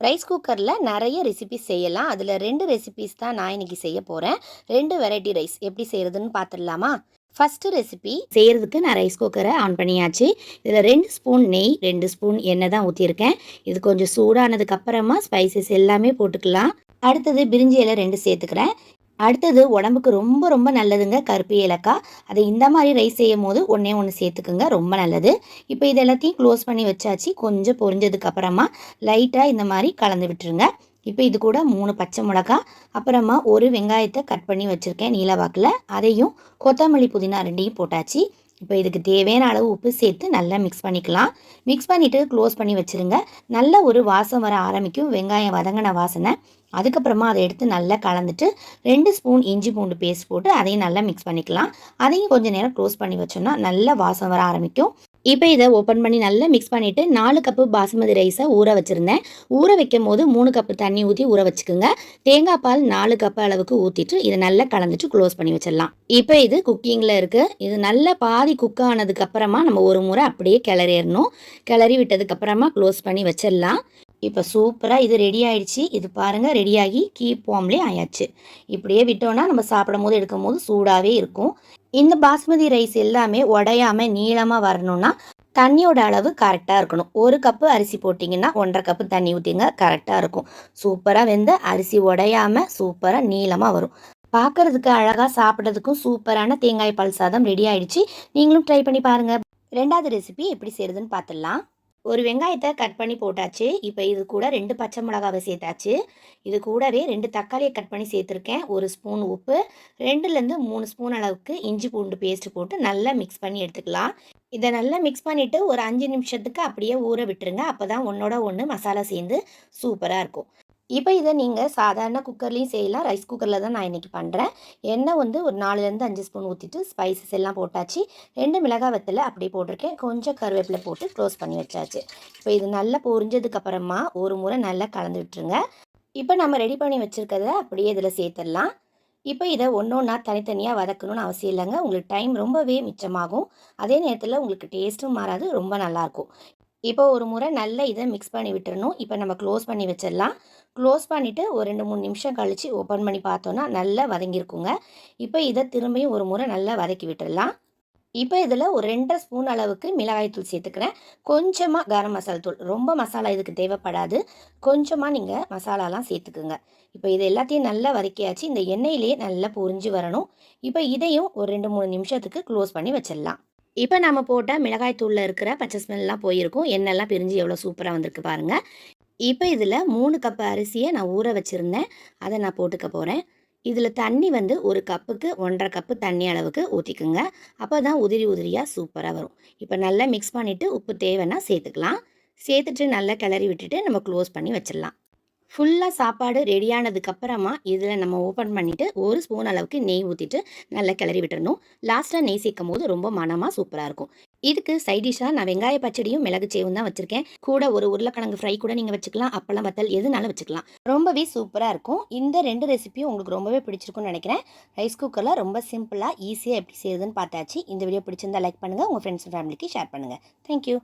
Rice குக்கரில் நிறைய recipes செய்யலாம். அதில் 2 ரெசிபிஸ் தான் நான் இன்றைக்கி செய்ய போகிறேன். 2 வெரைட்டி ரைஸ் எப்படி செய்கிறதுன்னு பார்த்துடலாமா? ஃபஸ்ட்டு ரெசிபி செய்கிறதுக்கு நான் ரைஸ் குக்கரை ஆன் பண்ணியாச்சு. இதில் 2 ஸ்பூன் நெய், 2 ஸ்பூன் எண்ணெய் தான் ஊற்றியிருக்கேன். இது கொஞ்சம் சூடானதுக்கப்புறமா ஸ்பைசஸ் எல்லாமே போட்டுக்கலாம். அடுத்தது பிரிஞ்சி இலை 2 சேர்த்துக்கிறேன். அடுத்தது உடம்புக்கு ரொம்ப ரொம்ப நல்லதுங்க கருப்பு ஏலக்காய். அதை இந்த மாதிரி ரைஸ் செய்யும் போது ஒன்றே ஒன்று சேர்த்துக்குங்க, ரொம்ப நல்லது. இப்போ இது எல்லாத்தையும் க்ளோஸ் பண்ணி வச்சாச்சு. கொஞ்சம் பொரிஞ்சதுக்கு அப்புறமா லைட்டாக இந்த மாதிரி கலந்து விட்டுருங்க. இப்போ இது கூட 3 பச்சை மிளகா, அப்புறமா ஒரு வெங்காயத்தை கட் பண்ணி வச்சுருக்கேன் நீல வாக்கில், அதையும் கொத்தமல்லி புதினா 2யும் போட்டாச்சு. இப்போ இதுக்கு தேவையான அளவு உப்பு சேர்த்து நல்லா மிக்ஸ் பண்ணிக்கலாம். மிக்ஸ் பண்ணிவிட்டு க்ளோஸ் பண்ணி வச்சுருங்க. நல்ல ஒரு வாசம் வர ஆரம்பிக்கும், வெங்காயம் வதங்கின வாசனை. அதுக்கப்புறமா அதை எடுத்து நல்லா கலந்துட்டு 2 ஸ்பூன் இஞ்சி பூண்டு பேஸ்ட் போட்டு அதையும் நல்லா மிக்ஸ் பண்ணிக்கலாம். அதையும் கொஞ்சம் நேரம் க்ளோஸ் பண்ணி வச்சோம்னா நல்ல வாசம் வர ஆரம்பிக்கும். இப்போ இதை ஓப்பன் பண்ணி நல்லா மிக்ஸ் பண்ணிவிட்டு 4 கப்பு பாசுமதி ரைஸை ஊற வச்சுருந்தேன். ஊற வைக்கும் போது 3 கப்பு தண்ணி ஊற்றி ஊற வச்சுக்கோங்க. தேங்காய் பால் 4 கப்பு அளவுக்கு ஊற்றிட்டு இதை நல்லா கலந்துட்டு க்ளோஸ் பண்ணி வச்சிடலாம். இப்போ இது குக்கிங்கில் இருக்குது. இது நல்லா பாதி குக் ஆனதுக்கப்புறமா நம்ம ஒரு முறை அப்படியே கிளறிடணும். கிளறி விட்டதுக்கப்புறமா க்ளோஸ் பண்ணி வச்சிடலாம். இப்போ சூப்பராக இது ரெடி ஆகிடுச்சு. இது பாருங்கள், ரெடியாகி கீப் வார்ம்லேயே ஆயாச்சு. இப்படியே விட்டோன்னா நம்ம சாப்பிடும் போது எடுக்கும் போது சூடாகவே இருக்கும். இந்த பாஸ்மதி ரைஸ் எல்லாமே உடையாமல் நீளமாக வரணும்னா தண்ணியோட அளவு கரெக்டாக இருக்கணும். 1 கப்பு அரிசி போட்டிங்கன்னா 1.5 கப்பு தண்ணி ஊற்றிங்க, கரெக்டாக இருக்கும். சூப்பராக வெந்த அரிசி உடையாமல் சூப்பராக நீளமாக வரும். பார்க்குறதுக்கு அழகாக, சாப்பிட்றதுக்கும் சூப்பரான தேங்காய் பால் சாதம் ரெடி ஆகிடுச்சு. நீங்களும் ட்ரை பண்ணி பாருங்கள். 2வது ரெசிபி எப்படி செய்கிறதுன்னு பார்த்துடலாம். ஒரு வெங்காயத்தை கட் பண்ணி போட்டாச்சு. இப்போ இது கூட 2 பச்சை மிளகாவை சேர்த்தாச்சு. இது கூடவே 2 தக்காளியை கட் பண்ணி சேர்த்துருக்கேன். 1 ஸ்பூன் உப்பு, 2லேருந்து 3 ஸ்பூன் அளவுக்கு இஞ்சி பூண்டு பேஸ்ட்டு போட்டு நல்லா மிக்ஸ் பண்ணி எடுத்துக்கலாம். இதை நல்லா மிக்ஸ் பண்ணிவிட்டு ஒரு 5 நிமிஷத்துக்கு அப்படியே ஊற விட்டுருங்க. அப்போ தான் ஒன்றோட ஒன்று மசாலா சேர்ந்து சூப்பராக இருக்கும். இப்போ இதை நீங்கள் சாதாரண குக்கர்லேயும் செய்யலாம். ரைஸ் குக்கரில் தான் நான் இன்றைக்கி பண்ணுறேன். எண்ணெய் ஒரு 4லேருந்து 5 ஸ்பூன் ஊற்றிட்டு ஸ்பைசஸ் எல்லாம் போட்டாச்சு. 2 மிளகாய் வத்தலை அப்படியே போட்டிருக்கேன். கொஞ்சம் கருவேப்பிலை போட்டு க்ளோஸ் பண்ணி வச்சாச்சு. இப்போ இது நல்லா பொரிஞ்சதுக்கப்புறமா ஒரு முறை நல்லா கலந்து விட்டுருங்க. இப்போ நம்ம ரெடி பண்ணி வச்சுருக்கிறத அப்படியே இதில் சேர்த்துடலாம். இப்போ இதை ஒன்றா தனித்தனியாக வதக்கணும்னு அவசியம் இல்லைங்க. உங்களுக்கு டைம் ரொம்பவே மிச்சமாகும். அதே நேரத்தில் உங்களுக்கு டேஸ்ட்டும் மாறாது, ரொம்ப நல்லாயிருக்கும். இப்போ ஒரு முறை நல்லா இதை மிக்ஸ் பண்ணி விட்டுறணும். இப்போ நம்ம க்ளோஸ் பண்ணி வச்சிடலாம். க்ளோஸ் பண்ணிவிட்டு ஒரு 2-3 நிமிஷம் கழித்து ஓப்பன் பண்ணி பார்த்தோன்னா நல்லா வதங்கியிருக்குங்க. இப்போ இதை திரும்பியும் ஒரு முறை நல்லா வதக்கி விட்டுடலாம். இப்போ இதில் ஒரு 2.5 ஸ்பூன் அளவுக்கு மிளகாய்த்தூள் சேர்த்துக்கிறேன். கொஞ்சமாக கரம் மசாலா தூள், ரொம்ப மசாலா இதுக்கு தேவைப்படாது. கொஞ்சமாக நீங்கள் மசாலாலாம் சேர்த்துக்குங்க. இப்போ இது எல்லாத்தையும் நல்லா வதக்கியாச்சு. இந்த எண்ணெயிலேயே நல்லா பொரிஞ்சு வரணும். இப்போ இதையும் ஒரு 2-3 நிமிஷத்துக்கு க்ளோஸ் பண்ணி வச்சிடலாம். இப்போ நம்ம போட்ட மிளகாய் தூளில் இருக்கிற பச்சை ஸ்மெல்லாம் போயிருக்கும். எண்ணெய்லாம் பிரிஞ்சு எவ்வளோ சூப்பராக வந்திருக்கு பாருங்கள். இப்போ இதில் 3 கப்பு அரிசியை நான் ஊற வச்சுருந்தேன். அதை நான் போட்டுக்க போகிறேன். இதில் தண்ணி 1 கப்புக்கு 1.5 கப்பு தண்ணி அளவுக்கு ஊற்றிக்குங்க. அப்போ தான் உதிரி உதிரியாக சூப்பராக வரும். இப்போ நல்லா மிக்ஸ் பண்ணிவிட்டு உப்பு தேவைன்னா சேர்த்துக்கலாம். சேர்த்துட்டு நல்லா கிளறி விட்டுட்டு நம்ம க்ளோஸ் பண்ணி வச்சிடலாம். ஃபுல்லாக சாப்பாடு ரெடியானதுக்கப்புறமா இதில் நம்ம ஓப்பன் பண்ணிவிட்டு 1 ஸ்பூன் அளவுக்கு நெய் ஊற்றிட்டு நல்லா கிளறி விட்டுறணும். லாஸ்ட்டாக நெய் சேர்க்கும் போது ரொம்ப மனமாக சூப்பராக இருக்கும். இதுக்கு சைடிஷாக நான் வெங்காய பச்சடியும் மிளகு சேவும் தான் வச்சுருக்கேன். கூட ஒரு உருளைக்கிழங்கு ஃப்ரை கூட நீங்கள் வச்சுக்கலாம். அப்பளம் வத்தல் எதுனாலும் வச்சுக்கலாம். ரொம்பவே சூப்பராக இருக்கும். இந்த 2 ரெசிபியும் உங்களுக்கு ரொம்பவே பிடிச்சிருக்குன்னு நினைக்கிறேன். ரைஸ் குக்கரில் ரொம்ப சிம்பிளாக ஈஸியாக எப்படி செய்யுதுன்னு பார்த்தாச்சு. இந்த வீடியோ பிடிச்சிருந்தா லைக் பண்ணுங்கள். உங்கள் ஃப்ரெண்ட்ஸ் அண்ட் ஃபேமிலிக்கு ஷேர் பண்ணுங்கள். தேங்க்யூ.